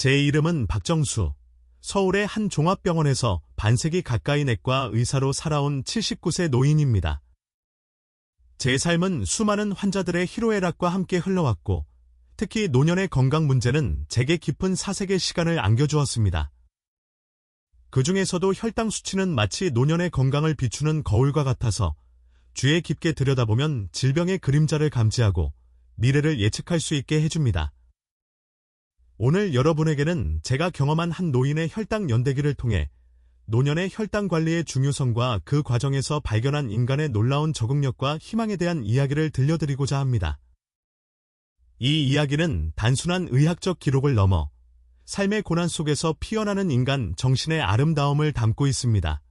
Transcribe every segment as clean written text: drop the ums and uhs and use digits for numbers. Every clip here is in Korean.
제 이름은 박정수. 서울의 한 종합병원에서 반세기 가까이 내과 의사로 살아온 79세 노인입니다. 제 삶은 수많은 환자들의 희로애락과 함께 흘러왔고, 특히 노년의 건강 문제는 제게 깊은 사색의 시간을 안겨주었습니다. 그 중에서도 혈당 수치는 마치 노년의 건강을 비추는 거울과 같아서 주의 깊게 들여다보면 질병의 그림자를 감지하고 미래를 예측할 수 있게 해줍니다. 오늘 여러분에게는 제가 경험한 한 노인의 혈당 연대기를 통해 노년의 혈당 관리의 중요성과 그 과정에서 발견한 인간의 놀라운 적응력과 희망에 대한 이야기를 들려드리고자 합니다. 이 이야기는 단순한 의학적 기록을 넘어 삶의 고난 속에서 피어나는 인간 정신의 아름다움을 담고 있습니다.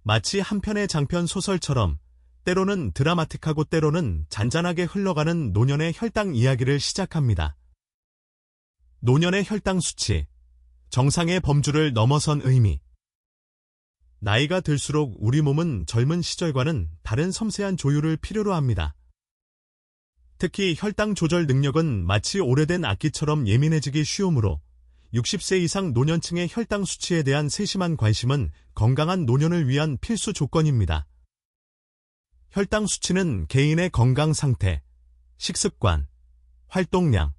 마치 한 편의 장편 소설처럼 때로는 드라마틱하고 때로는 잔잔하게 흘러가는 노년의 혈당 이야기를 시작합니다. 노년의 혈당 수치, 정상의 범주를 넘어선 의미. 나이가 들수록 우리 몸은 젊은 시절과는 다른 섬세한 조율을 필요로 합니다. 특히 혈당 조절 능력은 마치 오래된 악기처럼 예민해지기 쉬우므로 60세 이상 노년층의 혈당 수치에 대한 세심한 관심은 건강한 노년을 위한 필수 조건입니다. 혈당 수치는 개인의 건강 상태, 식습관, 활동량,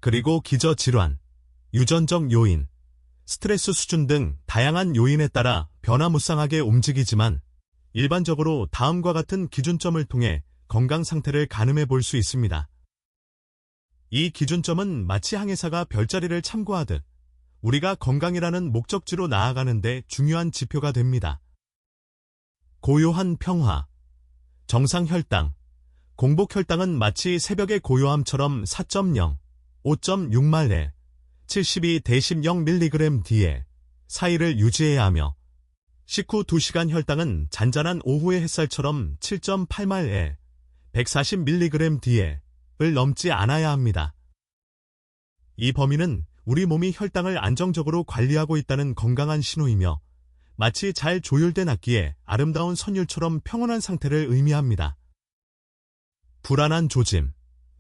그리고 기저질환, 유전적 요인, 스트레스 수준 등 다양한 요인에 따라 변화무쌍하게 움직이지만 일반적으로 다음과 같은 기준점을 통해 건강 상태를 가늠해 볼 수 있습니다. 이 기준점은 마치 항해사가 별자리를 참고하듯 우리가 건강이라는 목적지로 나아가는 데 중요한 지표가 됩니다. 고요한 평화, 정상 혈당, 공복 혈당은 마치 새벽의 고요함처럼 4.0, 5.6말에 72대10mg/d에 사이를 유지해야 하며 식후 2시간 혈당은 잔잔한 오후의 햇살처럼 7.8말에 140mg/d를 넘지 않아야 합니다. 이 범위는 우리 몸이 혈당을 안정적으로 관리하고 있다는 건강한 신호이며 마치 잘 조율된 악기의 아름다운 선율처럼 평온한 상태를 의미합니다. 불안한 조짐,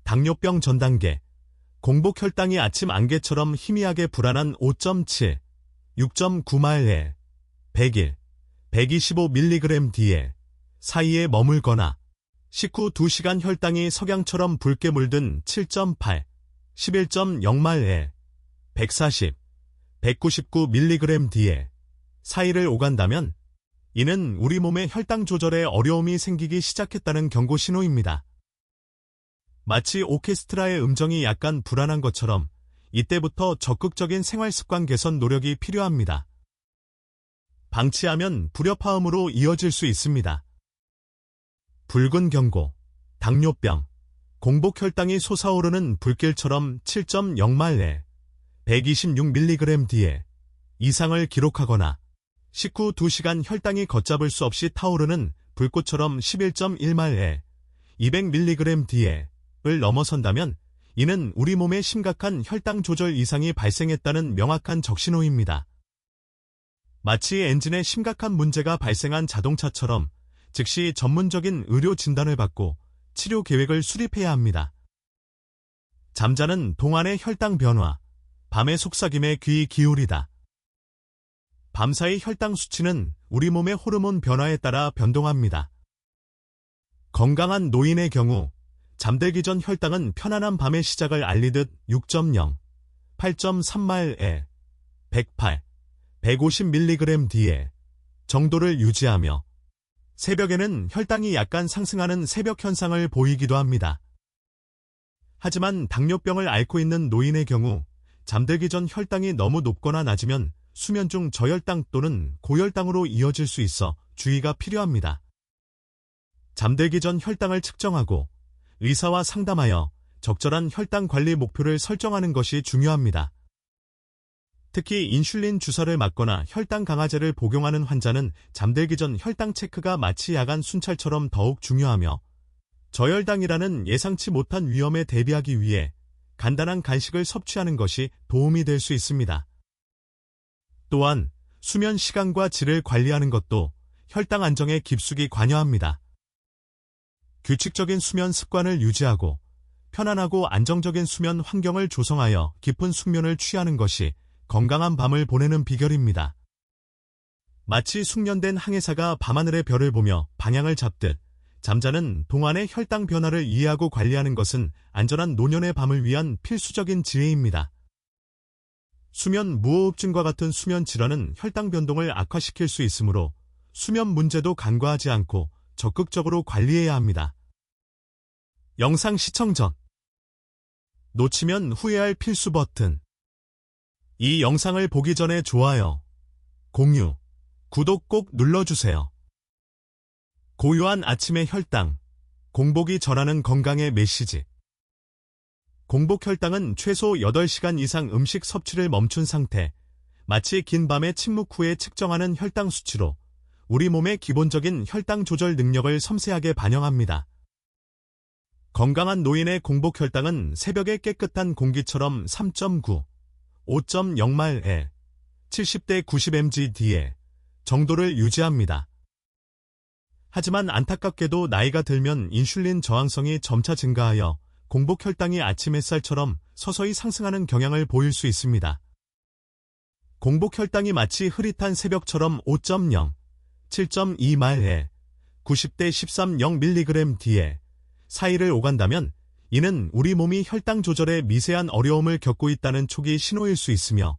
당뇨병 전 단계, 공복 혈당이 아침 안개처럼 희미하게 불안한 5.7, 6.9말에 100일, 125mg/d에 사이에 머물거나 식후 2시간 혈당이 석양처럼 붉게 물든 7.8, 11.0말에 140, 199mg/d에 사이를 오간다면 이는 우리 몸의 혈당 조절에 어려움이 생기기 시작했다는 경고 신호입니다. 마치 오케스트라의 음정이 약간 불안한 것처럼 이때부터 적극적인 생활습관 개선 노력이 필요합니다. 방치하면 불협화음으로 이어질 수 있습니다. 붉은 경고, 당뇨병, 공복 혈당이 솟아오르는 불길처럼 7.0말에 126mg/d에 이상을 기록하거나 식후 2시간 혈당이 걷잡을 수 없이 타오르는 불꽃처럼 11.1말에 200mg/d에 을 넘어선다면 이는 우리 몸에 심각한 혈당 조절 이상이 발생했다는 명확한 적신호입니다. 마치 엔진에 심각한 문제가 발생한 자동차처럼 즉시 전문적인 의료 진단을 받고 치료 계획을 수립해야 합니다. 잠자는 동안의 혈당 변화, 밤의 속삭임에 귀 기울이다. 밤사이 혈당 수치는 우리 몸의 호르몬 변화에 따라 변동합니다. 건강한 노인의 경우 잠들기 전 혈당은 편안한 밤의 시작을 알리듯 6.0, 8.3말에 108, 150mg/d에 정도를 유지하며 새벽에는 혈당이 약간 상승하는 새벽 현상을 보이기도 합니다. 하지만 당뇨병을 앓고 있는 노인의 경우 잠들기 전 혈당이 너무 높거나 낮으면 수면 중 저혈당 또는 고혈당으로 이어질 수 있어 주의가 필요합니다. 잠들기 전 혈당을 측정하고 의사와 상담하여 적절한 혈당 관리 목표를 설정하는 것이 중요합니다. 특히 인슐린 주사를 맞거나 혈당 강화제를 복용하는 환자는 잠들기 전 혈당 체크가 마치 야간 순찰처럼 더욱 중요하며 저혈당이라는 예상치 못한 위험에 대비하기 위해 간단한 간식을 섭취하는 것이 도움이 될 수 있습니다. 또한 수면 시간과 질을 관리하는 것도 혈당 안정에 깊숙이 관여합니다. 규칙적인 수면 습관을 유지하고 편안하고 안정적인 수면 환경을 조성하여 깊은 숙면을 취하는 것이 건강한 밤을 보내는 비결입니다. 마치 숙련된 항해사가 밤하늘의 별을 보며 방향을 잡듯 잠자는 동안의 혈당 변화를 이해하고 관리하는 것은 안전한 노년의 밤을 위한 필수적인 지혜입니다. 수면 무호흡증과 같은 수면 질환은 혈당 변동을 악화시킬 수 있으므로 수면 문제도 간과하지 않고 적극적으로 관리해야 합니다. 영상 시청 전 놓치면 후회할 필수 버튼. 이 영상을 보기 전에 좋아요, 공유, 구독 꼭 눌러주세요. 고요한 아침의 혈당, 공복이 전하는 건강의 메시지. 공복 혈당은 최소 8시간 이상 음식 섭취를 멈춘 상태, 마치 긴 밤의 침묵 후에 측정하는 혈당 수치로 우리 몸의 기본적인 혈당 조절 능력을 섬세하게 반영합니다. 건강한 노인의 공복 혈당은 새벽의 깨끗한 공기처럼 3.9, 5.0말에 70대 90mg/d에 정도를 유지합니다. 하지만 안타깝게도 나이가 들면 인슐린 저항성이 점차 증가하여 공복 혈당이 아침 햇살처럼 서서히 상승하는 경향을 보일 수 있습니다. 공복 혈당이 마치 흐릿한 새벽처럼 5.0, 7.2말에 90대 13.0mg/d에 사이를 오간다면 이는 우리 몸이 혈당 조절에 미세한 어려움을 겪고 있다는 초기 신호일 수 있으며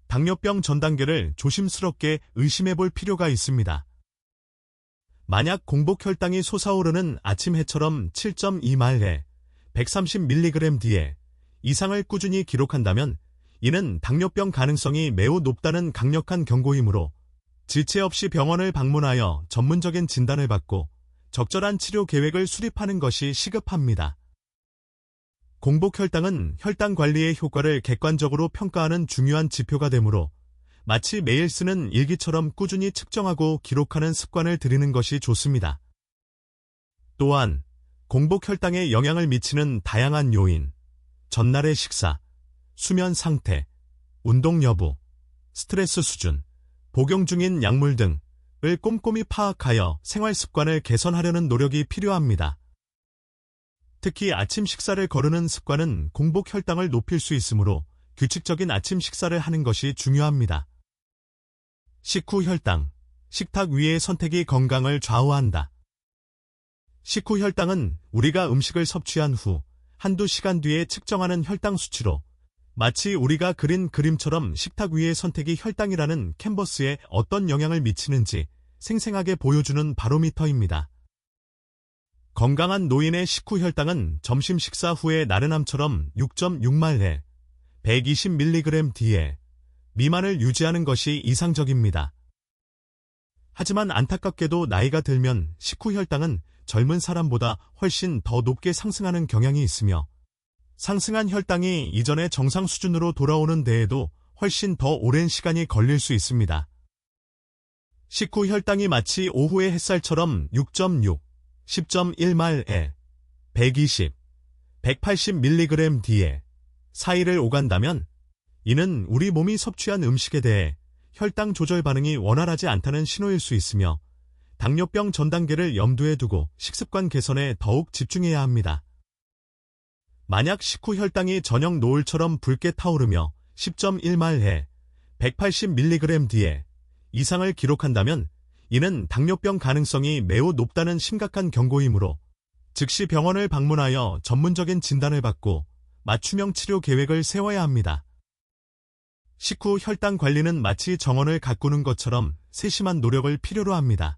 당뇨병 전 단계를 조심스럽게 의심해 볼 필요가 있습니다. 만약 공복 혈당이 솟아오르는 아침 해처럼 7.2말에 130mg/d에 이상을 꾸준히 기록한다면 이는 당뇨병 가능성이 매우 높다는 강력한 경고이므로 지체 없이 병원을 방문하여 전문적인 진단을 받고 적절한 치료 계획을 수립하는 것이 시급합니다. 공복 혈당은 혈당 관리의 효과를 객관적으로 평가하는 중요한 지표가 되므로 마치 매일 쓰는 일기처럼 꾸준히 측정하고 기록하는 습관을 들이는 것이 좋습니다. 또한 공복 혈당에 영향을 미치는 다양한 요인, 전날의 식사, 수면 상태, 운동 여부, 스트레스 수준, 복용 중인 약물 등을 꼼꼼히 파악하여 생활 습관을 개선하려는 노력이 필요합니다. 특히 아침 식사를 거르는 습관은 공복 혈당을 높일 수 있으므로 규칙적인 아침 식사를 하는 것이 중요합니다. 식후 혈당, 식탁 위의 선택이 건강을 좌우한다. 식후 혈당은 우리가 음식을 섭취한 후 한두 시간 뒤에 측정하는 혈당 수치로 마치 우리가 그린 그림처럼 식탁 위의 선택이 혈당이라는 캔버스에 어떤 영향을 미치는지 생생하게 보여주는 바로미터입니다. 건강한 노인의 식후 혈당은 점심 식사 후의 나른함처럼 6.6말에 120mg/d에 미만을 유지하는 것이 이상적입니다. 하지만 안타깝게도 나이가 들면 식후 혈당은 젊은 사람보다 훨씬 더 높게 상승하는 경향이 있으며 상승한 혈당이 이전의 정상 수준으로 돌아오는 데에도 훨씬 더 오랜 시간이 걸릴 수 있습니다. 식후 혈당이 마치 오후의 햇살처럼 6.6, 10.1말에 120, 180mg/d에 사이를 오간다면 이는 우리 몸이 섭취한 음식에 대해 혈당 조절 반응이 원활하지 않다는 신호일 수 있으며 당뇨병 전 단계를 염두에 두고 식습관 개선에 더욱 집중해야 합니다. 만약 식후 혈당이 저녁 노을처럼 붉게 타오르며 10.1말에 180mg/d에 이상을 기록한다면 이는 당뇨병 가능성이 매우 높다는 심각한 경고이므로 즉시 병원을 방문하여 전문적인 진단을 받고 맞춤형 치료 계획을 세워야 합니다. 식후 혈당 관리는 마치 정원을 가꾸는 것처럼 세심한 노력을 필요로 합니다.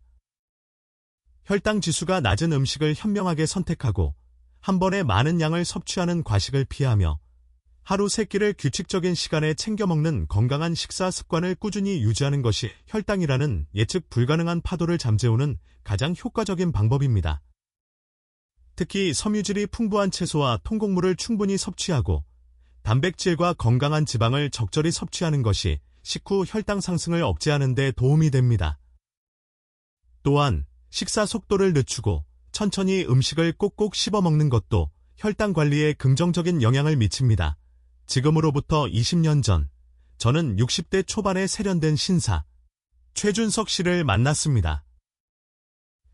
혈당 지수가 낮은 음식을 현명하게 선택하고 한 번에 많은 양을 섭취하는 과식을 피하며 하루 3끼를 규칙적인 시간에 챙겨 먹는 건강한 식사 습관을 꾸준히 유지하는 것이 혈당이라는 예측 불가능한 파도를 잠재우는 가장 효과적인 방법입니다. 특히 섬유질이 풍부한 채소와 통곡물을 충분히 섭취하고 단백질과 건강한 지방을 적절히 섭취하는 것이 식후 혈당 상승을 억제하는 데 도움이 됩니다. 또한 식사 속도를 늦추고 천천히 음식을 꼭꼭 씹어 먹는 것도 혈당 관리에 긍정적인 영향을 미칩니다. 지금으로부터 20년 전, 저는 60대 초반에 세련된 신사, 최준석 씨를 만났습니다.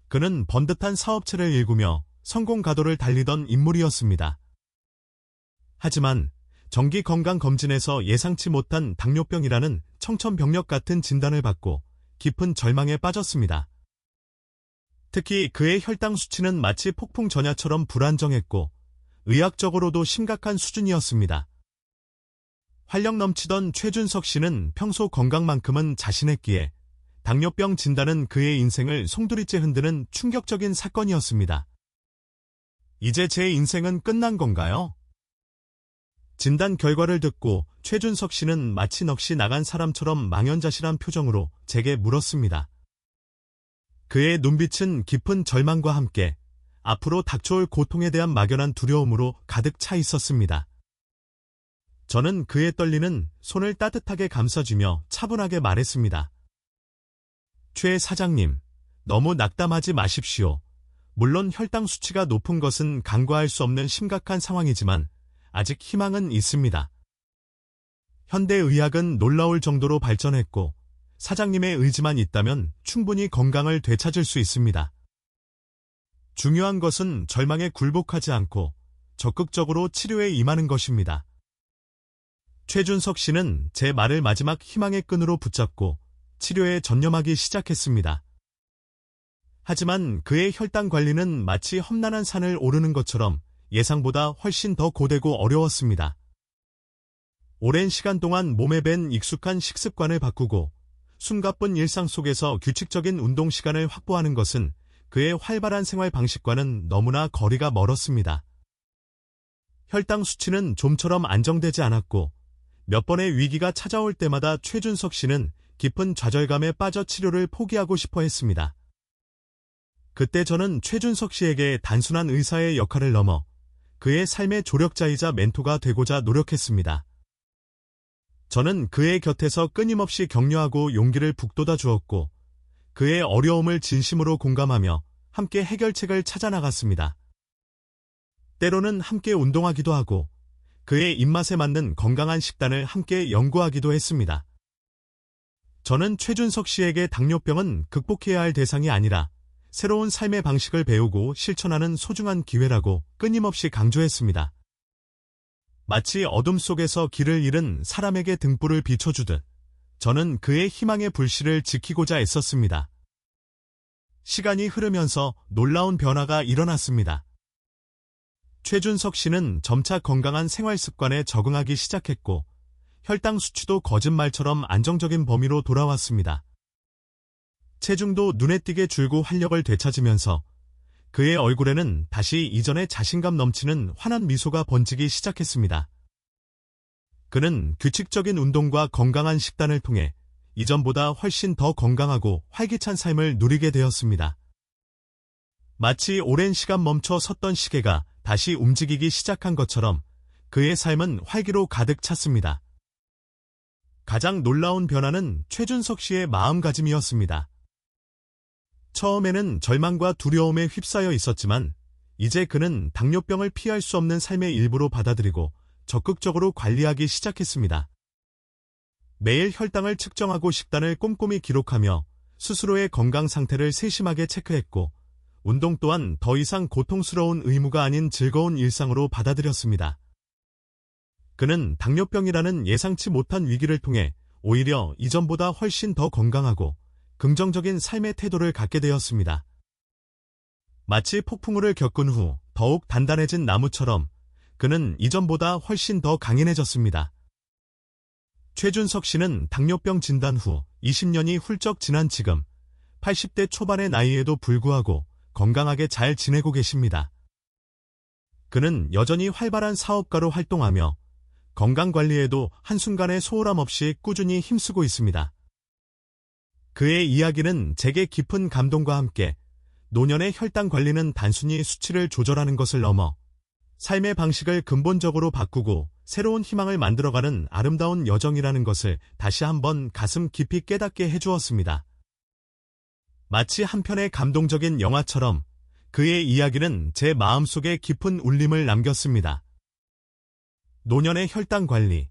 그는 번듯한 사업체를 일구며 성공 가도를 달리던 인물이었습니다. 하지만 정기 건강검진에서 예상치 못한 당뇨병이라는 청천벽력 같은 진단을 받고 깊은 절망에 빠졌습니다. 특히 그의 혈당 수치는 마치 폭풍 전야처럼 불안정했고 의학적으로도 심각한 수준이었습니다. 활력 넘치던 최준석 씨는 평소 건강만큼은 자신했기에 당뇨병 진단은 그의 인생을 송두리째 흔드는 충격적인 사건이었습니다. 이제 제 인생은 끝난 건가요? 진단 결과를 듣고 최준석 씨는 마치 넋이 나간 사람처럼 망연자실한 표정으로 제게 물었습니다. 그의 눈빛은 깊은 절망과 함께 앞으로 닥쳐올 고통에 대한 막연한 두려움으로 가득 차 있었습니다. 저는 그의 떨리는 손을 따뜻하게 감싸주며 차분하게 말했습니다. 최 사장님, 너무 낙담하지 마십시오. 물론 혈당 수치가 높은 것은 간과할 수 없는 심각한 상황이지만 아직 희망은 있습니다. 현대의학은 놀라울 정도로 발전했고 사장님의 의지만 있다면 충분히 건강을 되찾을 수 있습니다. 중요한 것은 절망에 굴복하지 않고 적극적으로 치료에 임하는 것입니다. 최준석 씨는 제 말을 마지막 희망의 끈으로 붙잡고 치료에 전념하기 시작했습니다. 하지만 그의 혈당 관리는 마치 험난한 산을 오르는 것처럼 예상보다 훨씬 더 고되고 어려웠습니다. 오랜 시간 동안 몸에 밴 익숙한 식습관을 바꾸고 숨가쁜 일상 속에서 규칙적인 운동 시간을 확보하는 것은 그의 활발한 생활 방식과는 너무나 거리가 멀었습니다. 혈당 수치는 좀처럼 안정되지 않았고 몇 번의 위기가 찾아올 때마다 최준석 씨는 깊은 좌절감에 빠져 치료를 포기하고 싶어 했습니다. 그때 저는 최준석 씨에게 단순한 의사의 역할을 넘어 그의 삶의 조력자이자 멘토가 되고자 노력했습니다. 저는 그의 곁에서 끊임없이 격려하고 용기를 북돋아 주었고 그의 어려움을 진심으로 공감하며 함께 해결책을 찾아 나갔습니다. 때로는 함께 운동하기도 하고 그의 입맛에 맞는 건강한 식단을 함께 연구하기도 했습니다. 저는 최준석 씨에게 당뇨병은 극복해야 할 대상이 아니라 새로운 삶의 방식을 배우고 실천하는 소중한 기회라고 끊임없이 강조했습니다. 마치 어둠 속에서 길을 잃은 사람에게 등불을 비춰주듯 저는 그의 희망의 불씨를 지키고자 애썼습니다. 시간이 흐르면서 놀라운 변화가 일어났습니다. 최준석 씨는 점차 건강한 생활 습관에 적응하기 시작했고 혈당 수치도 거짓말처럼 안정적인 범위로 돌아왔습니다. 체중도 눈에 띄게 줄고 활력을 되찾으면서 그의 얼굴에는 다시 이전의 자신감 넘치는 환한 미소가 번지기 시작했습니다. 그는 규칙적인 운동과 건강한 식단을 통해 이전보다 훨씬 더 건강하고 활기찬 삶을 누리게 되었습니다. 마치 오랜 시간 멈춰 섰던 시계가 다시 움직이기 시작한 것처럼 그의 삶은 활기로 가득 찼습니다. 가장 놀라운 변화는 최준석 씨의 마음가짐이었습니다. 처음에는 절망과 두려움에 휩싸여 있었지만 이제 그는 당뇨병을 피할 수 없는 삶의 일부로 받아들이고 적극적으로 관리하기 시작했습니다. 매일 혈당을 측정하고 식단을 꼼꼼히 기록하며 스스로의 건강 상태를 세심하게 체크했고 운동 또한 더 이상 고통스러운 의무가 아닌 즐거운 일상으로 받아들였습니다. 그는 당뇨병이라는 예상치 못한 위기를 통해 오히려 이전보다 훨씬 더 건강하고 긍정적인 삶의 태도를 갖게 되었습니다. 마치 폭풍우를 겪은 후 더욱 단단해진 나무처럼 그는 이전보다 훨씬 더 강인해졌습니다. 최준석 씨는 당뇨병 진단 후 20년이 훌쩍 지난 지금 80대 초반의 나이에도 불구하고 건강하게 잘 지내고 계십니다. 그는 여전히 활발한 사업가로 활동하며 건강관리에도 한순간의 소홀함 없이 꾸준히 힘쓰고 있습니다. 그의 이야기는 제게 깊은 감동과 함께 노년의 혈당 관리는 단순히 수치를 조절하는 것을 넘어 삶의 방식을 근본적으로 바꾸고 새로운 희망을 만들어가는 아름다운 여정이라는 것을 다시 한번 가슴 깊이 깨닫게 해주었습니다. 마치 한 편의 감동적인 영화처럼 그의 이야기는 제 마음속에 깊은 울림을 남겼습니다. 노년의 혈당 관리,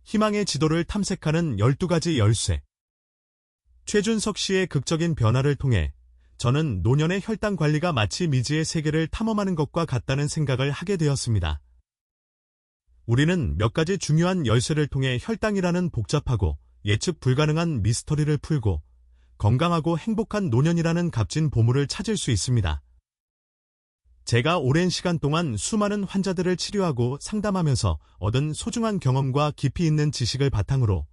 희망의 지도를 탐색하는 12가지 열쇠. 최준석 씨의 극적인 변화를 통해 저는 노년의 혈당 관리가 마치 미지의 세계를 탐험하는 것과 같다는 생각을 하게 되었습니다. 우리는 몇 가지 중요한 열쇠를 통해 혈당이라는 복잡하고 예측 불가능한 미스터리를 풀고 건강하고 행복한 노년이라는 값진 보물을 찾을 수 있습니다. 제가 오랜 시간 동안 수많은 환자들을 치료하고 상담하면서 얻은 소중한 경험과 깊이 있는 지식을 바탕으로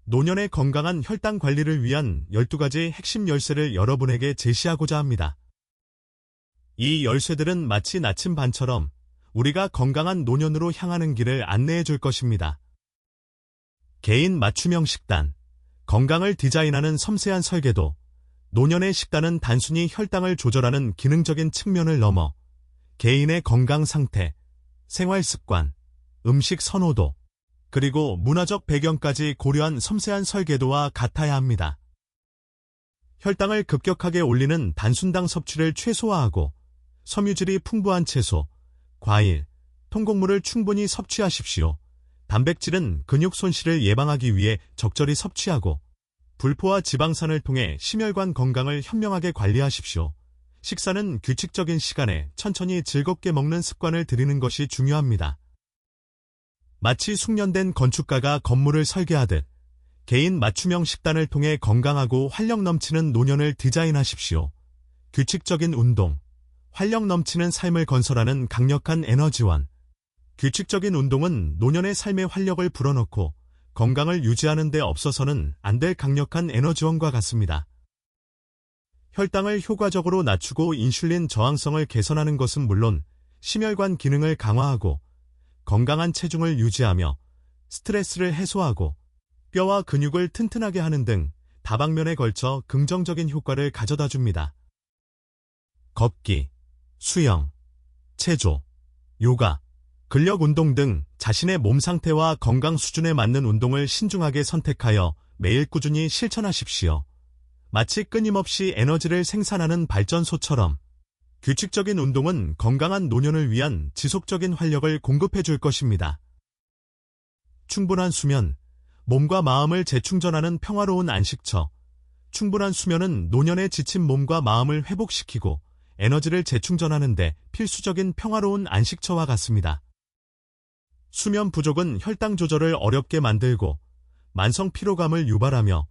노년의 건강한 혈당 관리를 위한 12가지 핵심 열쇠를 여러분에게 제시하고자 합니다. 이 열쇠들은 마치 나침반처럼 우리가 건강한 노년으로 향하는 길을 안내해 줄 것입니다. 개인 맞춤형 식단, 건강을 디자인하는 섬세한 설계도, 노년의 식단은 단순히 혈당을 조절하는 기능적인 측면을 넘어 개인의 건강 상태, 생활 습관, 음식 선호도, 그리고 문화적 배경까지 고려한 섬세한 설계도와 같아야 합니다. 혈당을 급격하게 올리는 단순당 섭취를 최소화하고 섬유질이 풍부한 채소, 과일, 통곡물을 충분히 섭취하십시오. 단백질은 근육 손실을 예방하기 위해 적절히 섭취하고 불포화 지방산을 통해 심혈관 건강을 현명하게 관리하십시오. 식사는 규칙적인 시간에 천천히 즐겁게 먹는 습관을 들이는 것이 중요합니다. 마치 숙련된 건축가가 건물을 설계하듯 개인 맞춤형 식단을 통해 건강하고 활력 넘치는 노년을 디자인하십시오. 규칙적인 운동, 활력 넘치는 삶을 건설하는 강력한 에너지원. 규칙적인 운동은 노년의 삶의 활력을 불어넣고 건강을 유지하는 데 없어서는 안 될 강력한 에너지원과 같습니다. 혈당을 효과적으로 낮추고 인슐린 저항성을 개선하는 것은 물론 심혈관 기능을 강화하고 건강한 체중을 유지하며 스트레스를 해소하고 뼈와 근육을 튼튼하게 하는 등 다방면에 걸쳐 긍정적인 효과를 가져다 줍니다. 걷기, 수영, 체조, 요가, 근력 운동 등 자신의 몸 상태와 건강 수준에 맞는 운동을 신중하게 선택하여 매일 꾸준히 실천하십시오. 마치 끊임없이 에너지를 생산하는 발전소처럼 규칙적인 운동은 건강한 노년을 위한 지속적인 활력을 공급해 줄 것입니다. 충분한 수면, 몸과 마음을 재충전하는 평화로운 안식처. 충분한 수면은 노년에 지친 몸과 마음을 회복시키고 에너지를 재충전하는 데 필수적인 평화로운 안식처와 같습니다. 수면 부족은 혈당 조절을 어렵게 만들고 만성 피로감을 유발하며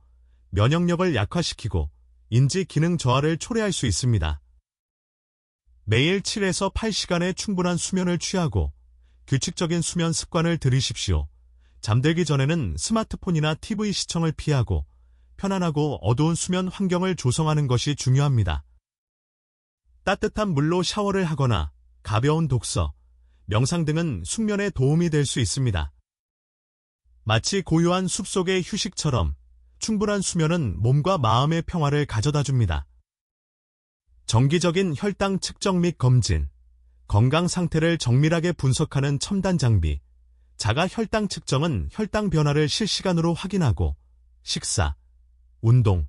면역력을 약화시키고 인지 기능 저하를 초래할 수 있습니다. 매일 7에서 8시간의 충분한 수면을 취하고 규칙적인 수면 습관을 들이십시오. 잠들기 전에는 스마트폰이나 TV 시청을 피하고 편안하고 어두운 수면 환경을 조성하는 것이 중요합니다. 따뜻한 물로 샤워를 하거나 가벼운 독서, 명상 등은 숙면에 도움이 될 수 있습니다. 마치 고요한 숲속의 휴식처럼 충분한 수면은 몸과 마음의 평화를 가져다 줍니다. 정기적인 혈당 측정 및 검진, 건강 상태를 정밀하게 분석하는 첨단 장비, 자가 혈당 측정은 혈당 변화를 실시간으로 확인하고 식사, 운동,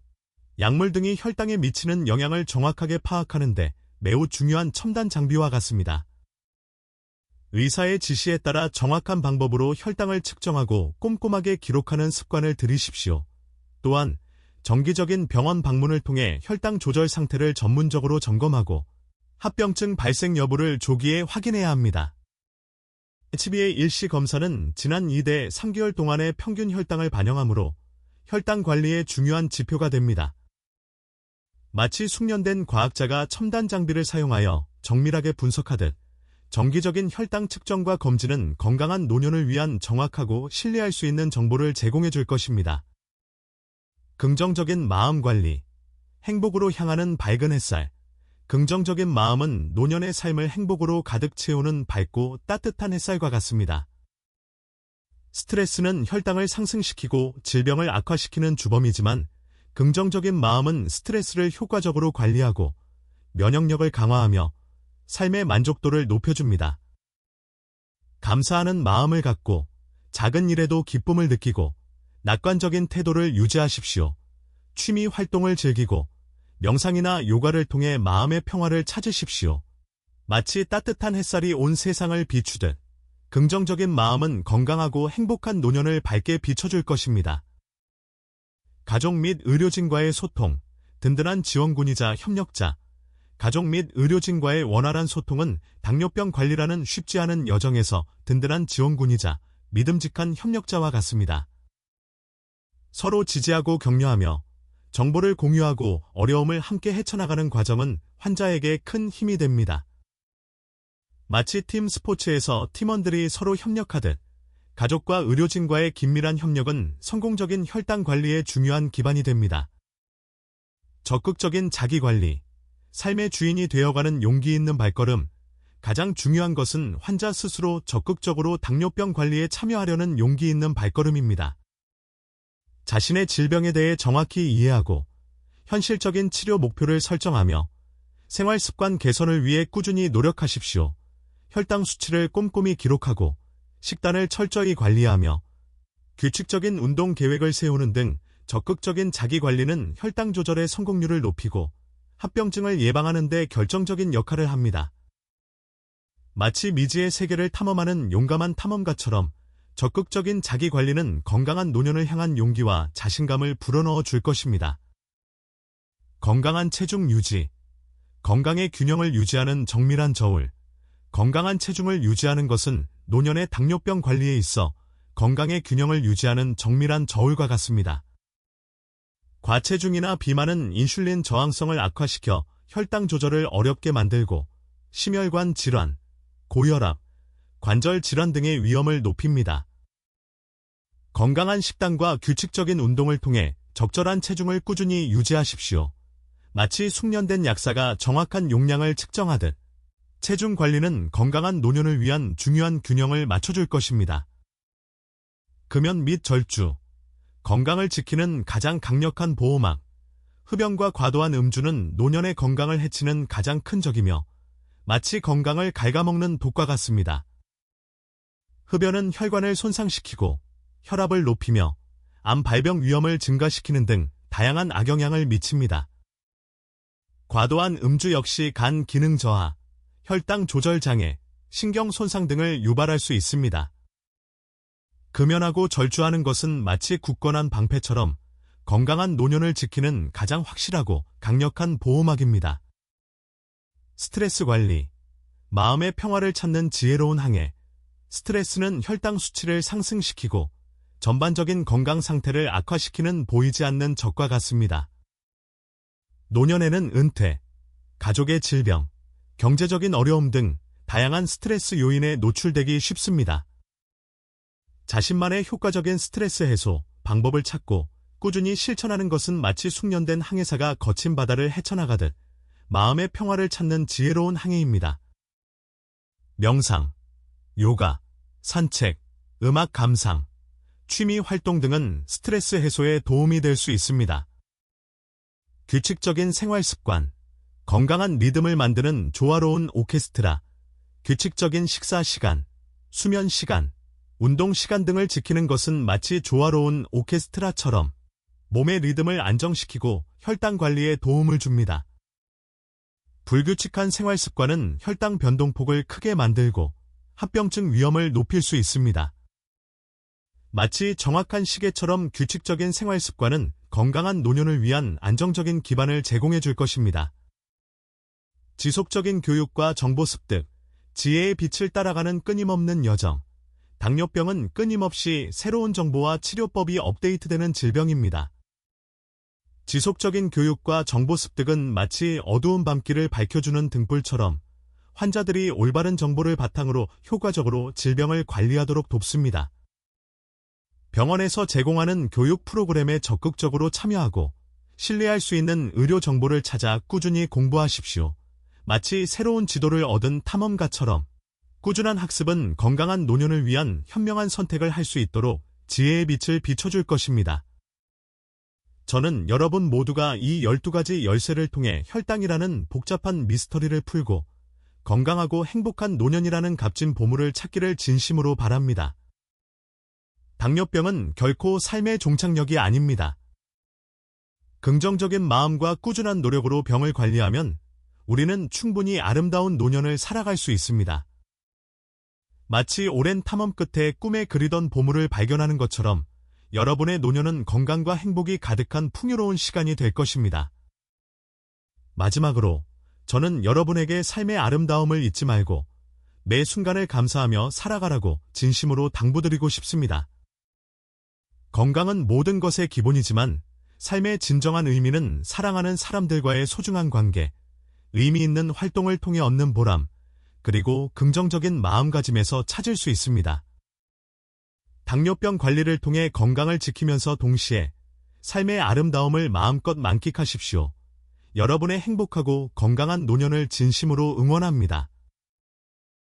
약물 등이 혈당에 미치는 영향을 정확하게 파악하는 데 매우 중요한 첨단 장비와 같습니다. 의사의 지시에 따라 정확한 방법으로 혈당을 측정하고 꼼꼼하게 기록하는 습관을 들이십시오. 또한 정기적인 병원 방문을 통해 혈당 조절 상태를 전문적으로 점검하고 합병증 발생 여부를 조기에 확인해야 합니다. HbA 일시 검사는 지난 2대 3개월 동안의 평균 혈당을 반영하므로 혈당 관리의 중요한 지표가 됩니다. 마치 숙련된 과학자가 첨단 장비를 사용하여 정밀하게 분석하듯 정기적인 혈당 측정과 검진은 건강한 노년을 위한 정확하고 신뢰할 수 있는 정보를 제공해 줄 것입니다. 긍정적인 마음 관리, 행복으로 향하는 밝은 햇살. 긍정적인 마음은 노년의 삶을 행복으로 가득 채우는 밝고 따뜻한 햇살과 같습니다. 스트레스는 혈당을 상승시키고 질병을 악화시키는 주범이지만 긍정적인 마음은 스트레스를 효과적으로 관리하고 면역력을 강화하며 삶의 만족도를 높여줍니다. 감사하는 마음을 갖고 작은 일에도 기쁨을 느끼고 낙관적인 태도를 유지하십시오. 취미 활동을 즐기고 명상이나 요가를 통해 마음의 평화를 찾으십시오. 마치 따뜻한 햇살이 온 세상을 비추듯 긍정적인 마음은 건강하고 행복한 노년을 밝게 비춰줄 것입니다. 가족 및 의료진과의 소통, 든든한 지원군이자 협력자. 가족 및 의료진과의 원활한 소통은 당뇨병 관리라는 쉽지 않은 여정에서 든든한 지원군이자 믿음직한 협력자와 같습니다. 서로 지지하고 격려하며 정보를 공유하고 어려움을 함께 헤쳐나가는 과정은 환자에게 큰 힘이 됩니다. 마치 팀 스포츠에서 팀원들이 서로 협력하듯 가족과 의료진과의 긴밀한 협력은 성공적인 혈당 관리의 중요한 기반이 됩니다. 적극적인 자기관리, 삶의 주인이 되어가는 용기 있는 발걸음, 가장 중요한 것은 환자 스스로 적극적으로 당뇨병 관리에 참여하려는 용기 있는 발걸음입니다. 자신의 질병에 대해 정확히 이해하고 현실적인 치료 목표를 설정하며 생활습관 개선을 위해 꾸준히 노력하십시오. 혈당 수치를 꼼꼼히 기록하고 식단을 철저히 관리하며 규칙적인 운동 계획을 세우는 등 적극적인 자기관리는 혈당 조절의 성공률을 높이고 합병증을 예방하는 데 결정적인 역할을 합니다. 마치 미지의 세계를 탐험하는 용감한 탐험가처럼 적극적인 자기관리는 건강한 노년을 향한 용기와 자신감을 불어넣어 줄 것입니다. 건강한 체중 유지, 건강의 균형을 유지하는 정밀한 저울. 건강한 체중을 유지하는 것은 노년의 당뇨병 관리에 있어 건강의 균형을 유지하는 정밀한 저울과 같습니다. 과체중이나 비만은 인슐린 저항성을 악화시켜 혈당 조절을 어렵게 만들고 심혈관 질환, 고혈압, 관절 질환 등의 위험을 높입니다. 건강한 식단과 규칙적인 운동을 통해 적절한 체중을 꾸준히 유지하십시오. 마치 숙련된 약사가 정확한 용량을 측정하듯 체중 관리는 건강한 노년을 위한 중요한 균형을 맞춰줄 것입니다. 금연 및 절주, 건강을 지키는 가장 강력한 보호막. 흡연과 과도한 음주는 노년의 건강을 해치는 가장 큰 적이며 마치 건강을 갉아먹는 독과 같습니다. 흡연은 혈관을 손상시키고 혈압을 높이며 암 발병 위험을 증가시키는 등 다양한 악영향을 미칩니다. 과도한 음주 역시 간 기능 저하, 혈당 조절 장애, 신경 손상 등을 유발할 수 있습니다. 금연하고 절주하는 것은 마치 굳건한 방패처럼 건강한 노년을 지키는 가장 확실하고 강력한 보호막입니다. 스트레스 관리, 마음의 평화를 찾는 지혜로운 항해. 스트레스는 혈당 수치를 상승시키고 전반적인 건강 상태를 악화시키는 보이지 않는 적과 같습니다. 노년에는 은퇴, 가족의 질병, 경제적인 어려움 등 다양한 스트레스 요인에 노출되기 쉽습니다. 자신만의 효과적인 스트레스 해소 방법을 찾고 꾸준히 실천하는 것은 마치 숙련된 항해사가 거친 바다를 헤쳐나가듯 마음의 평화를 찾는 지혜로운 항해입니다. 명상, 요가, 산책, 음악 감상, 취미 활동 등은 스트레스 해소에 도움이 될 수 있습니다. 규칙적인 생활 습관, 건강한 리듬을 만드는 조화로운 오케스트라, 규칙적인 식사 시간, 수면 시간, 운동 시간 등을 지키는 것은 마치 조화로운 오케스트라처럼 몸의 리듬을 안정시키고 혈당 관리에 도움을 줍니다. 불규칙한 생활 습관은 혈당 변동폭을 크게 만들고 합병증 위험을 높일 수 있습니다. 마치 정확한 시계처럼 규칙적인 생활 습관은 건강한 노년을 위한 안정적인 기반을 제공해 줄 것입니다. 지속적인 교육과 정보 습득, 지혜의 빛을 따라가는 끊임없는 여정. 당뇨병은 끊임없이 새로운 정보와 치료법이 업데이트되는 질병입니다. 지속적인 교육과 정보 습득은 마치 어두운 밤길을 밝혀주는 등불처럼 환자들이 올바른 정보를 바탕으로 효과적으로 질병을 관리하도록 돕습니다. 병원에서 제공하는 교육 프로그램에 적극적으로 참여하고 신뢰할 수 있는 의료 정보를 찾아 꾸준히 공부하십시오. 마치 새로운 지도를 얻은 탐험가처럼 꾸준한 학습은 건강한 노년을 위한 현명한 선택을 할 수 있도록 지혜의 빛을 비춰줄 것입니다. 저는 여러분 모두가 이 12가지 열쇠를 통해 혈당이라는 복잡한 미스터리를 풀고 건강하고 행복한 노년이라는 값진 보물을 찾기를 진심으로 바랍니다. 당뇨병은 결코 삶의 종착역이 아닙니다. 긍정적인 마음과 꾸준한 노력으로 병을 관리하면 우리는 충분히 아름다운 노년을 살아갈 수 있습니다. 마치 오랜 탐험 끝에 꿈에 그리던 보물을 발견하는 것처럼 여러분의 노년은 건강과 행복이 가득한 풍요로운 시간이 될 것입니다. 마지막으로 저는 여러분에게 삶의 아름다움을 잊지 말고 매 순간을 감사하며 살아가라고 진심으로 당부드리고 싶습니다. 건강은 모든 것의 기본이지만 삶의 진정한 의미는 사랑하는 사람들과의 소중한 관계, 의미 있는 활동을 통해 얻는 보람, 그리고 긍정적인 마음가짐에서 찾을 수 있습니다. 당뇨병 관리를 통해 건강을 지키면서 동시에 삶의 아름다움을 마음껏 만끽하십시오. 여러분의 행복하고 건강한 노년을 진심으로 응원합니다.